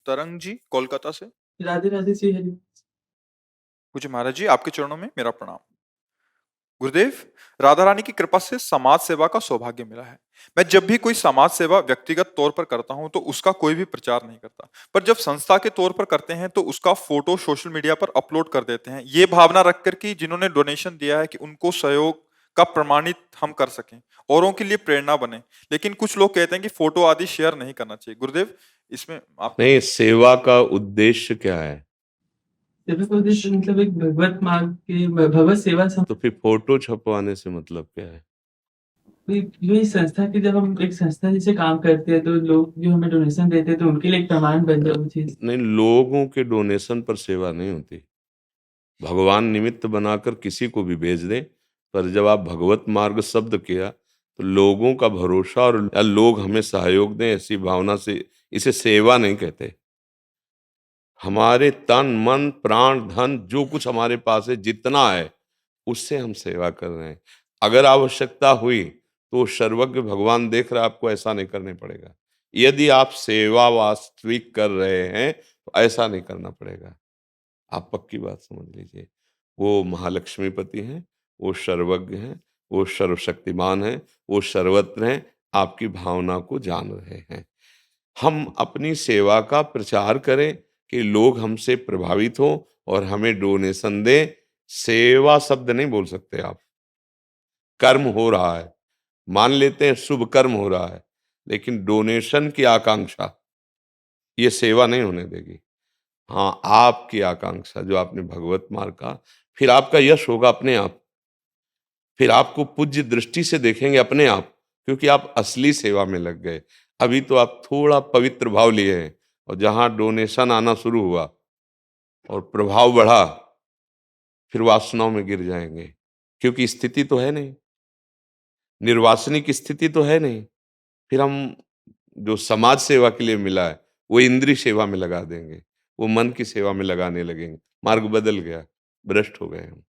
तरंग जी, कोलकाता से। राधे राधे जी हरि। पूज्य महाराज जी, आपके चरणों में मेरा प्रणाम। गुरुदेव, राधा रानी की कृपा से समाज सेवा का सौभाग्य मिला है। मैं जब भी कोई समाज सेवा व्यक्तिगत तौर पर करता हूं तो उसका कोई भी प्रचार नहीं करता, पर जब संस्था के तौर पर करते हैं तो उसका फोटो सोशल मीडिया पर अपलोड कर देते हैं, ये भावना रखकर कि जिन्होंने डोनेशन दिया है कि उनको सहयोग का प्रमाणित हम कर सकें, औरों के लिए प्रेरणा बने। लेकिन कुछ लोग कहते हैं कि फोटो आदि शेयर नहीं करना चाहिए। गुरुदेव, इसमें आप क्या नहीं, कहें? सेवा का उद्देश्य क्या है? सेवा का उद्देश्य मतलब एक भगवत मार्ग के भगवत सेवा तो फिर फोटो छपवाने से मतलब क्या है? ये संस्था की, जब हम एक संस्था जैसे काम करते हैं तो लोग जो हमें डोनेशन देते हैं तो उनके लिए एक प्रमाण बन जाए वो चीज। नहीं, लोगों के डोनेशन पर सेवा नहीं होती। भगवान निमित्त बनाकर किसी को भी भेज दें, पर जब आप भगवत मार्ग शब्द किया तो लोगों का भरोसा और या लोग हमें सहयोग दें, ऐसी भावना से इसे सेवा नहीं कहते। हमारे तन मन प्राण धन जो कुछ हमारे पास है, जितना है, उससे हम सेवा कर रहे हैं। अगर आवश्यकता हुई तो सर्वज्ञ भगवान देख रहा है, आपको ऐसा नहीं करने पड़ेगा। यदि आप सेवा वास्तविक कर रहे हैं तो ऐसा नहीं करना पड़ेगा। आप पक्की बात समझ लीजिए। वो महालक्ष्मीपति हैं, वो सर्वज्ञ हैं, वो सर्वशक्तिमान हैं, वो सर्वत्र हैं, आपकी भावना को जान रहे हैं। हम अपनी सेवा का प्रचार करें कि लोग हमसे प्रभावित हों और हमें डोनेशन दें। सेवा शब्द नहीं बोल सकते आप। कर्म हो रहा है, मान लेते हैं शुभ कर्म हो रहा है, लेकिन डोनेशन की आकांक्षा ये सेवा नहीं होने देगी। हाँ, आपकी आकांक्षा जो आपने भगवत मार्ग का, फिर आपका यश होगा अपने आप। फिर आपको पूज्य दृष्टि से देखेंगे अपने आप, क्योंकि आप असली सेवा में लग गए। अभी तो आप थोड़ा पवित्र भाव लिए हैं, और जहां डोनेशन आना शुरू हुआ और प्रभाव बढ़ा, फिर वासनाओं में गिर जाएंगे, क्योंकि स्थिति तो है नहीं, निर्वासनिक स्थिति तो है नहीं। फिर हम जो समाज सेवा के लिए मिला है वो इंद्रिय सेवा में लगा देंगे, वो मन की सेवा में लगाने लगेंगे। मार्ग बदल गया, भ्रष्ट हो गए हम,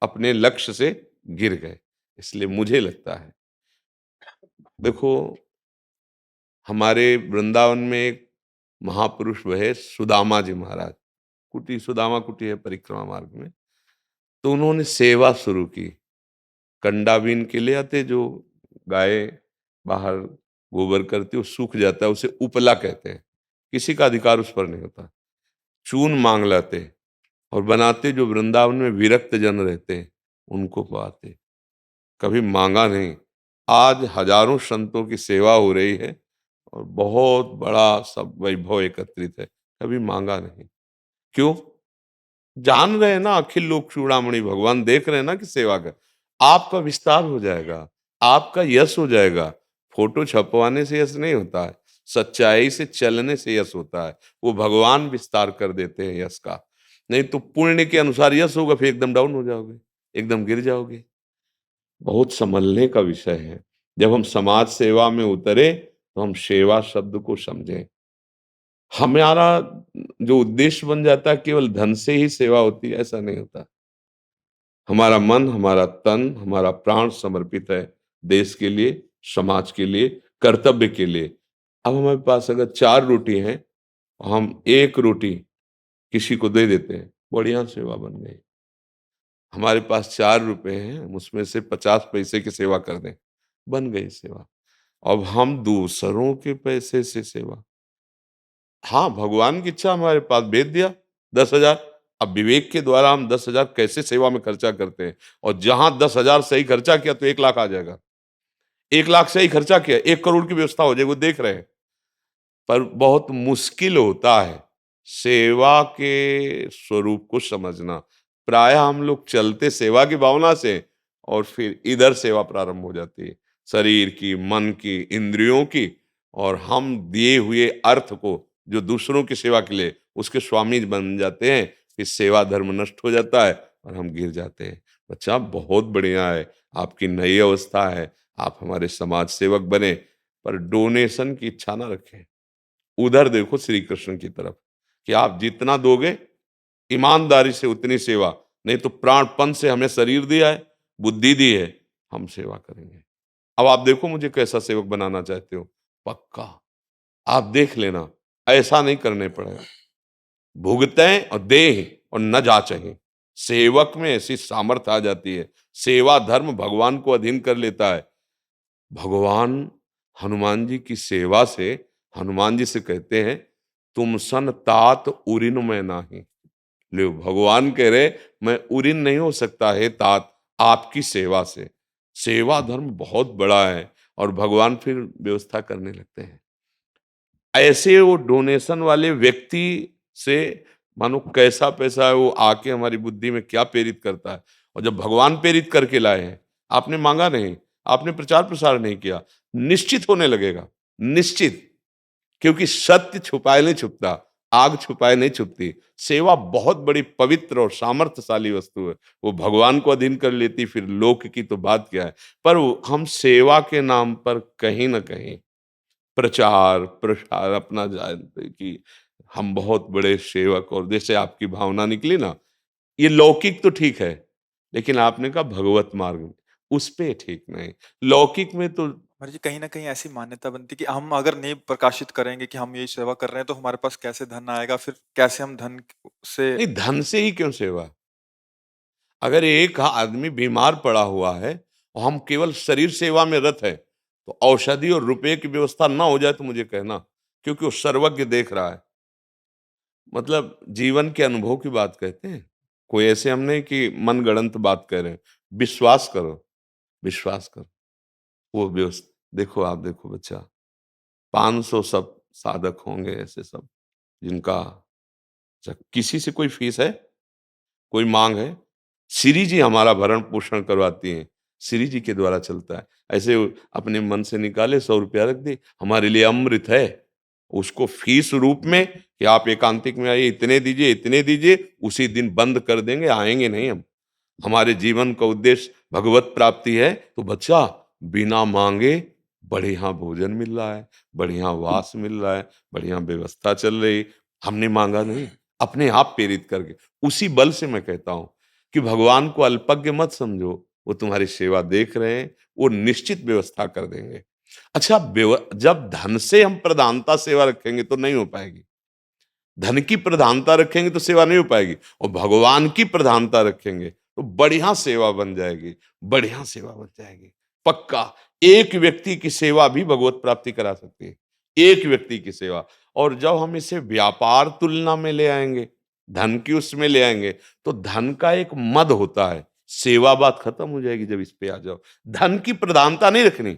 अपने लक्ष्य से गिर गए। इसलिए मुझे लगता है, देखो, हमारे वृंदावन में एक महापुरुष वह सुदामा जी महाराज, कुटी सुदामा कुटी है परिक्रमा मार्ग में। तो उन्होंने सेवा शुरू की। कंडा बीन के ले आते, जो गाय बाहर गोबर करती, वो सूख जाता है, उसे उपला कहते हैं। किसी का अधिकार उस पर नहीं होता। चून मांग लाते और बनाते, जो वृंदावन में विरक्त जन रहते हैं उनको पाते। कभी मांगा नहीं। आज हजारों संतों की सेवा हो रही है और बहुत बड़ा सब वैभव एकत्रित है, कभी मांगा नहीं। क्यों? जान रहे हैं ना, अखिल लोक चूड़ामणि भगवान देख रहे हैं ना कि सेवा कर, आपका विस्तार हो जाएगा, आपका यश हो जाएगा। फोटो छपवाने से यश नहीं होता है, सच्चाई से चलने से यश होता है। वो भगवान विस्तार कर देते हैं यश का। नहीं तो पुण्य के अनुसार यश होगा, फिर एकदम डाउन हो जाओगे, एकदम गिर जाओगे। बहुत संभलने का विषय है। जब हम समाज सेवा में उतरे तो हम सेवा शब्द को समझें। हमारा जो उद्देश्य बन जाता है केवल धन से ही सेवा होती है, ऐसा नहीं होता। हमारा मन, हमारा तन, हमारा प्राण समर्पित है देश के लिए, समाज के लिए, कर्तव्य के लिए। अब हमारे पास अगर 4 रोटी हैं, हम 1 रोटी किसी को दे देते हैं, बढ़िया सेवा बन गई। हमारे पास 4 रुपए हैं, हम उसमें से 50 पैसे की सेवा कर दें, बन गई सेवा। अब हम दूसरों के पैसे से सेवा, हाँ, भगवान की इच्छा हमारे पास भेज दिया 10,000। अब विवेक के द्वारा हम 10,000 कैसे सेवा में खर्चा करते हैं, और जहां 10,000 सही खर्चा किया तो 1 लाख आ जाएगा। 1 लाख सही खर्चा किया, 1 करोड़ की व्यवस्था हो जाएगी, वो देख रहे हैं। पर बहुत मुश्किल होता है सेवा के स्वरूप को समझना। प्रायः हम लोग चलते सेवा की भावना से, और फिर इधर सेवा प्रारंभ हो जाती है, शरीर की, मन की, इंद्रियों की। और हम दिए हुए अर्थ को, जो दूसरों की सेवा के लिए, उसके स्वामी बन जाते हैं। फिर सेवा धर्म नष्ट हो जाता है और हम गिर जाते हैं। बच्चा, बहुत बढ़िया है, आपकी नई अवस्था है, आप हमारे समाज सेवक बने, पर डोनेशन की इच्छा ना रखें। उधर देखो श्री कृष्ण की तरफ, कि आप जितना दोगे ईमानदारी से उतनी सेवा। नहीं तो प्राणपन से हमें शरीर दिया है, बुद्धि दी है, हम सेवा करेंगे। अब आप देखो मुझे कैसा सेवक बनाना चाहते हो, पक्का आप देख लेना। ऐसा नहीं करने पड़ेगा। भुगतें और दें और न जाचें। सेवक में ऐसी सामर्थ्य आ जाती है। सेवा धर्म भगवान को अधीन कर लेता है। भगवान हनुमान जी की सेवा से हनुमान जी से कहते हैं, तुम सन तात उरिन में नाही। लो, भगवान कह रहे मैं उरिन नहीं हो सकता है तात, आपकी सेवा से। सेवा धर्म बहुत बड़ा है। और भगवान फिर व्यवस्था करने लगते हैं। ऐसे वो डोनेशन वाले व्यक्ति से मानो कैसा पैसा है वो आके हमारी बुद्धि में क्या प्रेरित करता है। और जब भगवान प्रेरित करके लाए हैं, आपने मांगा नहीं, आपने प्रचार प्रसार नहीं किया, निश्चित होने लगेगा, निश्चित। क्योंकि सत्य छुपाए नहीं छुपता, आग छुपाए नहीं छुपती। सेवा बहुत बड़ी पवित्र और सामर्थ्यशाली वस्तु है। वो भगवान को अधीन कर लेती, फिर लोक की तो बात क्या है। पर हम सेवा के नाम पर कहीं ना कहीं प्रचार प्रसार अपना जानते कि हम बहुत बड़े सेवक, और जैसे आपकी भावना निकली ना, ये लौकिक तो ठीक है, लेकिन आपने कहा भगवत मार्ग में, उस पे ठीक नहीं। लौकिक में तो महाराज जी कहीं न कहीं ऐसी मान्यता बनती है कि हम अगर नहीं प्रकाशित करेंगे कि हम ये सेवा कर रहे हैं तो हमारे पास कैसे धन आएगा? फिर कैसे हम धन से नहीं, धन से ही क्यों सेवा? अगर एक आदमी बीमार पड़ा हुआ है और हम केवल शरीर सेवा में रत है, तो औषधि और रुपए की व्यवस्था ना हो जाए तो मुझे कहना, क्योंकि वो सर्वज्ञ देख रहा है। मतलब जीवन के अनुभव की बात कहते हैं। कोई ऐसे हम नहीं कि मनगढ़ंत बात कह रहे हैं। विश्वास करो, विश्वास करो। वो व्यवस्था देखो, आप देखो बच्चा, 500 सब साधक होंगे ऐसे सब, जिनका किसी से कोई फीस है, कोई मांग है? श्री जी हमारा भरण पोषण करवाती हैं, श्री जी के द्वारा चलता है। ऐसे अपने मन से निकाले 100 रुपया रख दे, हमारे लिए अमृत है। उसको फीस रूप में कि आप एकांतिक में आइए, इतने दीजिए, उसी दिन बंद कर देंगे, आएंगे नहीं हम। हमारे जीवन का उद्देश्य भगवत प्राप्ति है, तो बच्चा बिना मांगे बढ़िया भोजन मिल रहा है, बढ़िया वास मिल रहा है, बढ़िया व्यवस्था चल रही। हमने मांगा नहीं, अपने आप प्रेरित करके। उसी बल से मैं कहता हूं कि भगवान को अल्पज्ञ मत समझो, वो तुम्हारी सेवा देख रहे हैं, वो निश्चित व्यवस्था कर देंगे। अच्छा, जब धन से हम प्रधानता सेवा रखेंगे तो नहीं हो पाएगी। धन की प्रधानता रखेंगे तो सेवा नहीं हो पाएगी, और भगवान की प्रधानता रखेंगे तो बढ़िया सेवा बन जाएगी, बढ़िया सेवा बन जाएगी। पक्का एक व्यक्ति की सेवा भी भगवत प्राप्ति करा सकती है, एक व्यक्ति की सेवा। और जब हम इसे व्यापार तुलना में ले आएंगे, धन की उसमें ले आएंगे, तो धन का एक मद होता है, सेवा बात खत्म हो जाएगी। जब इस पे आ जाओ, धन की प्रधानता नहीं रखनी,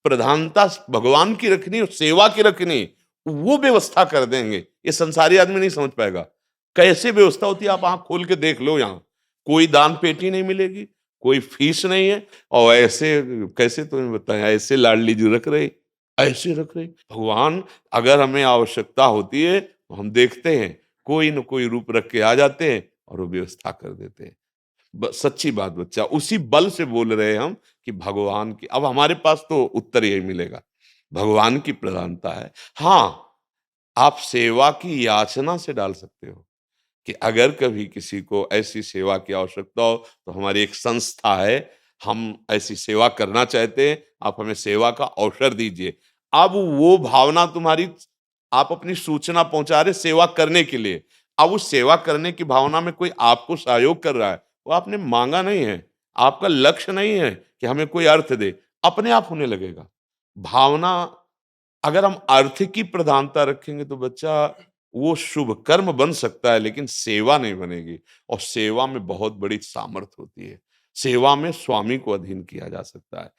प्रधानता भगवान की रखनी और सेवा की रखनी, वो व्यवस्था कर देंगे। ये संसारी आदमी नहीं समझ पाएगा कैसे व्यवस्था होती है। आप आंख खोल के देख लो, यहाँ कोई दान पेटी नहीं मिलेगी, कोई फीस नहीं है, और ऐसे कैसे तुम्हें बताएं, ऐसे लाडली जी रख रहे, ऐसे रख रहे। भगवान अगर हमें आवश्यकता होती है तो हम देखते हैं, कोई न कोई रूप रख के आ जाते हैं और वो व्यवस्था कर देते हैं। सच्ची बात बच्चा, उसी बल से बोल रहे हैं हम कि भगवान की, अब हमारे पास तो उत्तर यही मिलेगा, भगवान की प्रधानता है। हाँ, आप सेवा की याचना से डाल सकते हो कि अगर कभी किसी को ऐसी सेवा की आवश्यकता हो तो हमारी एक संस्था है, हम ऐसी सेवा करना चाहते हैं, आप हमें सेवा का अवसर दीजिए। अब वो भावना तुम्हारी, आप अपनी सूचना पहुंचा रहे सेवा करने के लिए, अब उस सेवा करने की भावना में कोई आपको सहयोग कर रहा है, वो आपने मांगा नहीं है, आपका लक्ष्य नहीं है कि हमें कोई अर्थ दे, अपने आप होने लगेगा भावना। अगर हम अर्थ की प्रधानता रखेंगे तो बच्चा वो शुभ कर्म बन सकता है, लेकिन सेवा नहीं बनेगी। और सेवा में बहुत बड़ी सामर्थ्य होती है, सेवा में स्वामी को अधीन किया जा सकता है।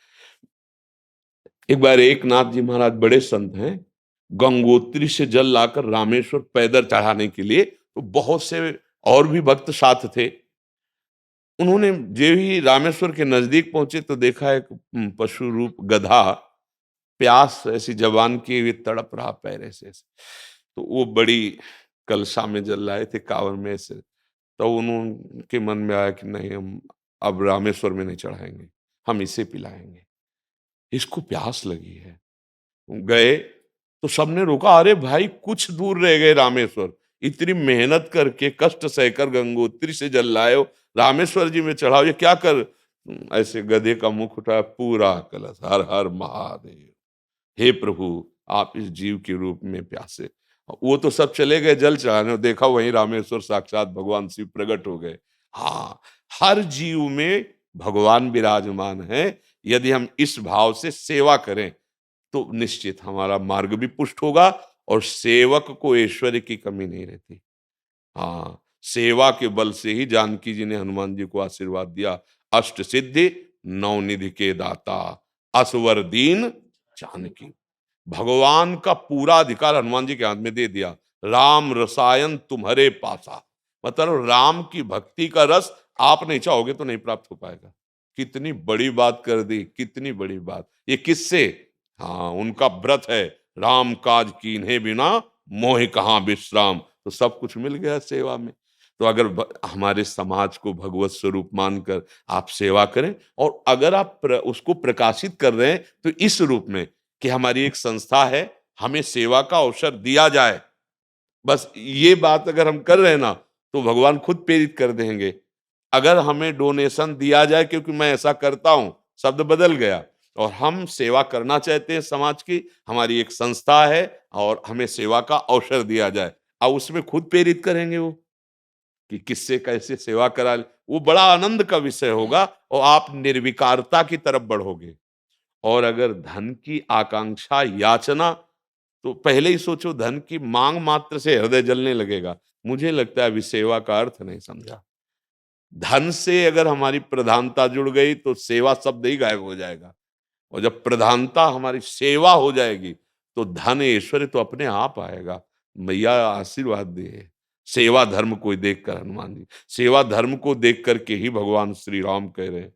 एक बार एक नाथ जी महाराज बड़े संत हैं, गंगोत्री से जल लाकर रामेश्वर पैदल चढ़ाने के लिए, तो बहुत से और भी भक्त साथ थे। उन्होंने जो ही रामेश्वर के नजदीक पहुंचे तो देखा एक पशु रूप गधा प्यास ऐसी जबान किए हुए तड़प रहा पैर ऐसे ऐसे। तो वो बड़ी कलशा में जल लाए थे, कांवर में से। तो उनके मन में आया कि नहीं, हम अब रामेश्वर में नहीं चढ़ाएंगे, हम इसे पिलाएंगे, इसको प्यास लगी है। गए तो सबने रोका, अरे भाई कुछ दूर रह गए रामेश्वर, इतनी मेहनत करके कष्ट सहकर गंगोत्री से जल लाए हो, रामेश्वर जी में चढ़ाओ, ये क्या कर। ऐसे गधे का मुख उठाया, पूरा कलश, हर हर महादेव, हे प्रभु आप इस जीव के रूप में प्यासे, वो तो सब चले गए जल चढ़ाने, देखा वहीं रामेश्वर साक्षात भगवान शिव प्रकट हो गए। हाँ, हर जीव में भगवान विराजमान है। यदि हम इस भाव से सेवा करें तो निश्चित हमारा मार्ग भी पुष्ट होगा और सेवक को ऐश्वर्य की कमी नहीं रहती। हाँ, सेवा के बल से ही जानकी जी ने हनुमान जी को आशीर्वाद दिया, अष्ट सिद्धि नौ निधि के दाता, असवर दीन जानकी। भगवान का पूरा अधिकार हनुमान जी के हाथ में दे दिया। राम रसायन तुम्हारे पासा, मतलब राम की भक्ति का रस आप नहीं चाहोगे तो नहीं प्राप्त हो पाएगा। कितनी बड़ी बात कर दी, कितनी बड़ी बात। ये किससे? हाँ, उनका व्रत है, राम काज कीन्हे बिना मोहि कहाँ विश्राम। तो सब कुछ मिल गया सेवा में। तो अगर हमारे समाज को भगवत स्वरूप मानकर आप सेवा करें, और अगर आप उसको प्रकाशित कर रहे हैं तो इस रूप में कि हमारी एक संस्था है, हमें सेवा का अवसर दिया जाए, बस ये बात अगर हम कर रहे हैं ना तो भगवान खुद प्रेरित कर देंगे। अगर हमें डोनेशन दिया जाए क्योंकि मैं ऐसा करता हूं, शब्द बदल गया, और हम सेवा करना चाहते हैं समाज की, हमारी एक संस्था है और हमें सेवा का अवसर दिया जाए, अब उसमें खुद प्रेरित करेंगे वो कि किससे कैसे सेवा करा ले। वो बड़ा आनंद का विषय होगा और आप निर्विकारता की तरफ बढ़ोगे। और अगर धन की आकांक्षा याचना, तो पहले ही सोचो, धन की मांग मात्र से हृदय जलने लगेगा। मुझे लगता है अभी सेवा का अर्थ नहीं समझा। धन से अगर हमारी प्रधानता जुड़ गई तो सेवा शब्द ही गायब हो जाएगा, और जब प्रधानता हमारी सेवा हो जाएगी तो धन ऐश्वर्य तो अपने आप आएगा। मैया आशीर्वाद दे। सेवा धर्म को देखकर, हनुमान जी सेवा धर्म को देख करके ही भगवान श्री राम कह रहे हैं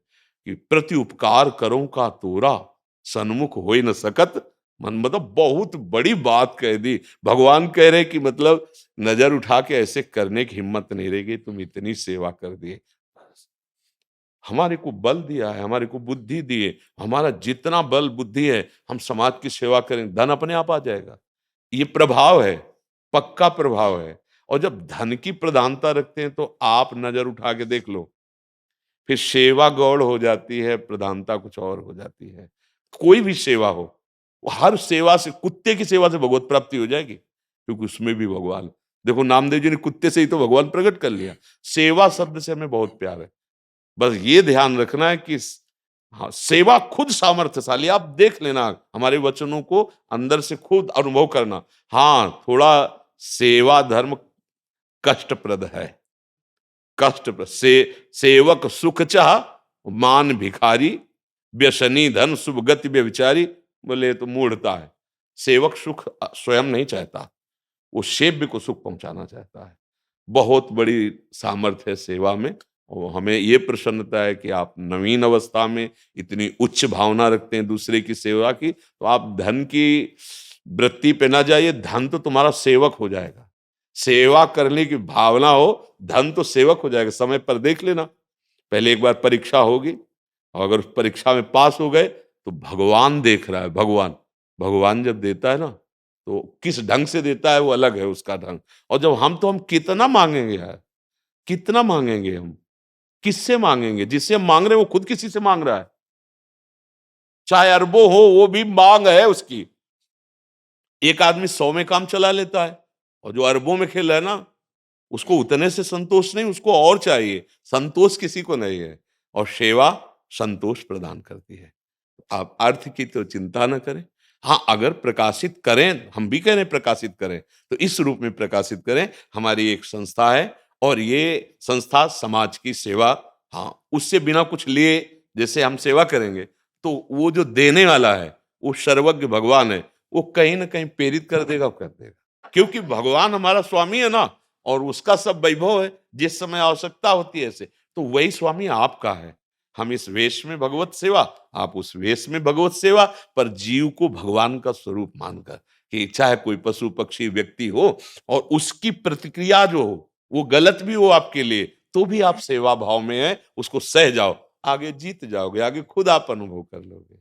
कि प्रति उपकार करो का तोरा, सन्मुख हो न सकत मन। मतलब बहुत बड़ी बात कह दी। भगवान कह रहे कि मतलब नजर उठा के ऐसे करने की हिम्मत नहीं रहेगी, तुम इतनी सेवा कर दिए। हमारे को बल दिया है, हमारे को बुद्धि दी है, हमारा जितना बल बुद्धि है हम समाज की सेवा करें, धन अपने आप आ जाएगा। ये प्रभाव है, पक्का प्रभाव है। और जब धन की प्रधानता रखते हैं तो आप नजर उठा के देख लो, फिर सेवा गौड़ हो जाती है, प्रधानता कुछ और हो जाती है। कोई भी सेवा हो, हर सेवा से, कुत्ते की सेवा से भगवत प्राप्ति हो जाएगी, क्योंकि उसमें भी भगवान। देखो नामदेव जी ने कुत्ते से ही तो भगवान प्रकट कर लिया। सेवा शब्द से हमें बहुत प्यार है। बस ये ध्यान रखना है कि हाँ, सेवा खुद सामर्थ्यशाली। आप देख लेना हमारे वचनों को अंदर से खुद अनुभव करना। हाँ, थोड़ा सेवा धर्म कष्टप्रद है, कष्टप्रद सेवक सुख चाह मान भिखारी, व्यसनी धन शुभ गति व्यभिचारी। बोले तो मूढ़ता है। सेवक सुख स्वयं नहीं चाहता, वो सेव्य को सुख पहुंचाना चाहता है। बहुत बड़ी सामर्थ्य है सेवा में। और हमें ये प्रसन्नता है कि आप नवीन अवस्था में इतनी उच्च भावना रखते हैं दूसरे की सेवा की। तो आप धन की वृत्ति पे ना जाइए, धन तो तुम्हारा सेवक हो जाएगा। सेवा करने की भावना हो, धन तो सेवक हो जाएगा। समय पर देख लेना, पहले एक बार परीक्षा होगी, और अगर उस परीक्षा में पास हो गए तो भगवान देख रहा है। भगवान भगवान जब देता है ना, तो किस ढंग से देता है वो अलग है उसका ढंग। और जब हम कितना मांगेंगे यार, कितना मांगेंगे हम, किससे मांगेंगे? जिससे हम मांग रहे हैं वो खुद किसी से मांग रहा है। चाहे अरबों हो, वो भी मांग है उसकी। एक आदमी 100 में काम चला लेता है, और जो अरबों में खेल रहा है ना, उसको उतने से संतोष नहीं, उसको और चाहिए। संतोष किसी को नहीं है, और सेवा संतोष प्रदान करती है। आप अर्थ की तो चिंता न करें। हाँ, अगर प्रकाशित करें, हम भी कह रहे हैं प्रकाशित करें, तो इस रूप में प्रकाशित करें। हमारी एक संस्था है, और ये संस्था समाज की सेवा, हाँ, उससे बिना कुछ लिए जैसे हम सेवा करेंगे, तो वो जो देने वाला है वो सर्वज्ञ भगवान है, वो कहीं ना कहीं प्रेरित कर देगा, कर देगा। क्योंकि भगवान हमारा स्वामी है ना, और उसका सब वैभव है। जिस समय आवश्यकता होती है ऐसे, तो वही स्वामी आपका है। हम इस वेश में भगवत सेवा, आप उस वेश में भगवत सेवा, पर जीव को भगवान का स्वरूप मानकर, कि चाहे कोई पशु पक्षी व्यक्ति हो और उसकी प्रतिक्रिया जो हो वो गलत भी हो आपके लिए, तो भी आप सेवा भाव में है, उसको सह जाओ, आगे जीत जाओगे, आगे खुद आप अनुभव कर लोगे।